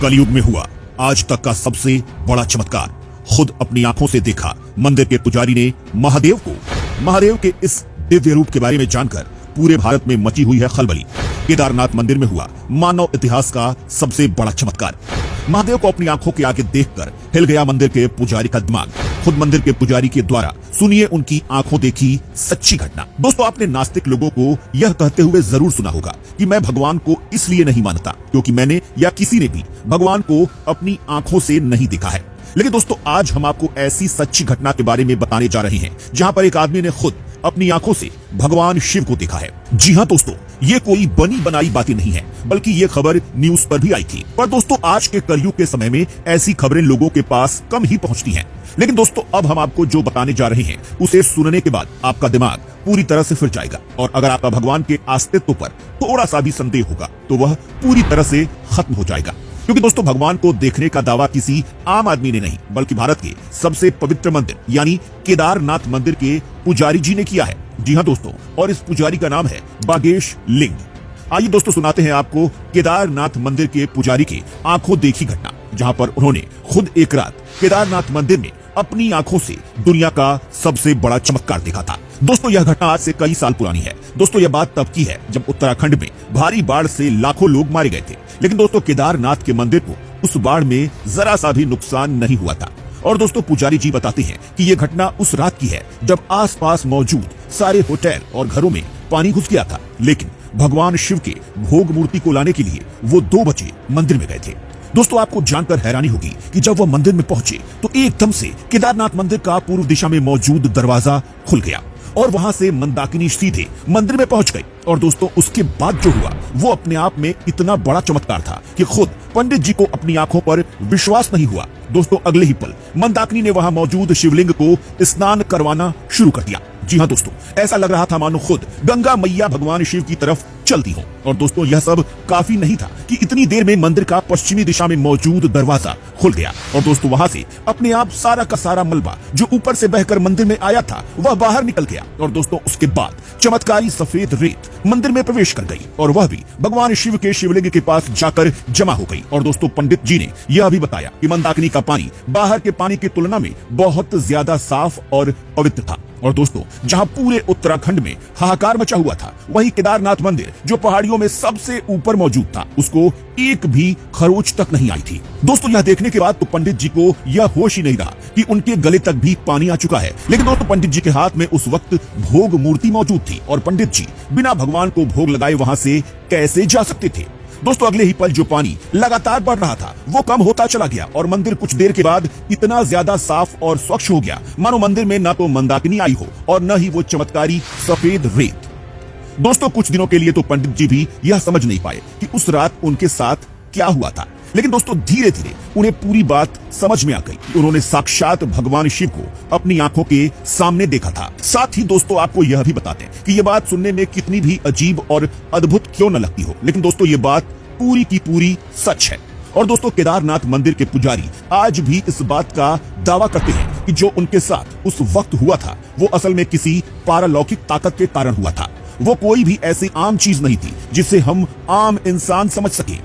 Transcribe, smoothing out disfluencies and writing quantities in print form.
कलयुग में हुआ आज तक का सबसे बड़ा चमत्कार। खुद अपनी आंखों से देखा। मंदिर के पुजारी ने महादेव के इस दिव्य रूप के बारे में जानकर पूरे भारत में मची हुई है खलबली। केदारनाथ मंदिर में हुआ मानव इतिहास का सबसे बड़ा चमत्कार। महादेव को अपनी आंखों के आगे देखकर हिल गया मंदिर के पुजारी का दिमाग। खुद मंदिर के पुजारी के द्वारा सुनिए उनकी आंखों देखी सच्ची घटना। दोस्तों, आपने नास्तिक लोगों को यह कहते हुए जरूर सुना होगा कि मैं भगवान को इसलिए नहीं मानता क्योंकि मैंने या किसी ने भी भगवान को अपनी आंखों से नहीं देखा है। लेकिन दोस्तों, आज हम आपको ऐसी सच्ची घटना के बारे में बताने जा रहे हैं जहां पर एक आदमी ने खुद अपनी आंखों से भगवान शिव को देखा है। जी हां दोस्तों, ये कोई बनी बनाई बातें नहीं है, बल्कि ये खबर न्यूज पर भी आई थी। पर दोस्तों, आज के कलयुग के समय में ऐसी खबरें लोगों के पास कम ही पहुंचती हैं। लेकिन दोस्तों, अब हम आपको जो बताने जा रहे हैं उसे सुनने के बाद आपका दिमाग पूरी तरह से फिर जाएगा। और अगर आपका भगवान के अस्तित्व पर थोड़ा सा भी संदेह होगा तो वह पूरी तरह से खत्म हो जाएगा। क्योंकि दोस्तों, भगवान को देखने का दावा किसी आम आदमी ने नहीं बल्कि भारत के सबसे पवित्र मंदिर यानी केदारनाथ मंदिर के पुजारी जी ने किया है। जी हां दोस्तों, और इस पुजारी का नाम है बागेश लिंग। आइए दोस्तों, सुनाते हैं आपको केदारनाथ मंदिर के पुजारी की आंखों देखी घटना, जहां पर उन्होंने खुद एक रात केदारनाथ मंदिर में अपनी आंखों से दुनिया का सबसे बड़ा चमत्कार देखा था। दोस्तों, यह घटना आज से कई साल पुरानी है। दोस्तों, यह बात तब की है जब उत्तराखंड में भारी बाढ़ से लाखों लोग मारे गए थे। लेकिन दोस्तों, केदारनाथ के मंदिर को उस बाढ़ में जरा सा भी नुकसान नहीं हुआ था। और दोस्तों, पुजारी जी बताते हैं कि यह घटना उस रात की है जब आसपास मौजूद सारे होटल और घरों में पानी घुस गया था। लेकिन भगवान शिव के भोग मूर्ति को लाने के लिए वो 2 बजे मंदिर में गए थे। दोस्तों, आपको जानकर हैरानी होगी कि जब वह मंदिर में पहुंचे तो एकदम से केदारनाथ मंदिर का पूर्व दिशा में मौजूद दरवाजा खुल गया और वहां से मंदाकिनी सीधे मंदिर में पहुंच गई। और दोस्तों, उसके बाद जो हुआ वो अपने आप में इतना बड़ा चमत्कार था कि खुद पंडित जी को अपनी आंखों पर विश्वास नहीं हुआ। दोस्तों, अगले ही पल मंदाकिनी ने वहां मौजूद शिवलिंग को स्नान करवाना शुरू कर दिया। जी हां दोस्तों, ऐसा लग रहा था मानो खुद गंगा मैया भगवान शिव की तरफ चलती हो। और दोस्तों, यह सब काफी नहीं था कि इतनी देर में मंदिर का पश्चिमी दिशा में मौजूद दरवाजा खुल गया। और दोस्तों, वहां से अपने आप सारा का सारा मलबा जो ऊपर से बहकर मंदिर में आया था वह बाहर निकल गया। और दोस्तों, उसके बाद चमत्कारी सफेद रेत मंदिर में प्रवेश कर गई और वह भी भगवान शिव के शिवलिंग के पास जाकर जमा हो गई। और दोस्तों, पंडित जी ने यह भी बताया कि मंदाकिनी का पानी बाहर के पानी की तुलना में बहुत ज्यादा साफ और पवित्र था। और दोस्तों, जहां पूरे उत्तराखंड में हाहाकार मचा हुआ था, वहीं केदारनाथ मंदिर जो पहाड़ियों में सबसे ऊपर मौजूद था उसको एक भी खरोच तक नहीं आई थी। दोस्तों, यह देखने के बाद तो पंडित जी को यह होश ही नहीं रहा कि उनके गले तक भी पानी आ चुका है। लेकिन दोस्तों, पंडित जी के हाथ में उस वक्त भोग मूर्ति मौजूद थी और पंडित जी बिना भगवान को भोग लगाए वहां से कैसे जा सकते थे। दोस्तों, अगले ही पल जो पानी लगातार बढ़ रहा था वो कम होता चला गया और मंदिर कुछ देर के बाद इतना ज्यादा साफ और स्वच्छ हो गया मानो मंदिर में न तो मंदाकिनी आई हो और न ही वो चमत्कारी सफेद रेत। दोस्तों, कुछ दिनों के लिए तो पंडित जी भी यह समझ नहीं पाए कि उस रात उनके साथ क्या हुआ था। लेकिन दोस्तों, धीरे धीरे उन्हें पूरी बात समझ में आ गई कि उन्होंने साक्षात भगवान शिव को अपनी आंखों के सामने देखा था। साथ ही दोस्तों, आपको यह भी बताते हैं कि यह बात सुनने में कितनी भी अजीब और अद्भुत क्यों न लगती हो, लेकिन दोस्तों, ये बात पूरी की पूरी सच है। और दोस्तों, केदारनाथ मंदिर के पुजारी आज भी इस बात का दावा करते हैं कि जो उनके साथ उस वक्त हुआ था वो असल में किसी पारलौकिक ताकत के कारण हुआ था। वो कोई भी ऐसी आम चीज नहीं थी जिसे हम आम इंसान समझ सके।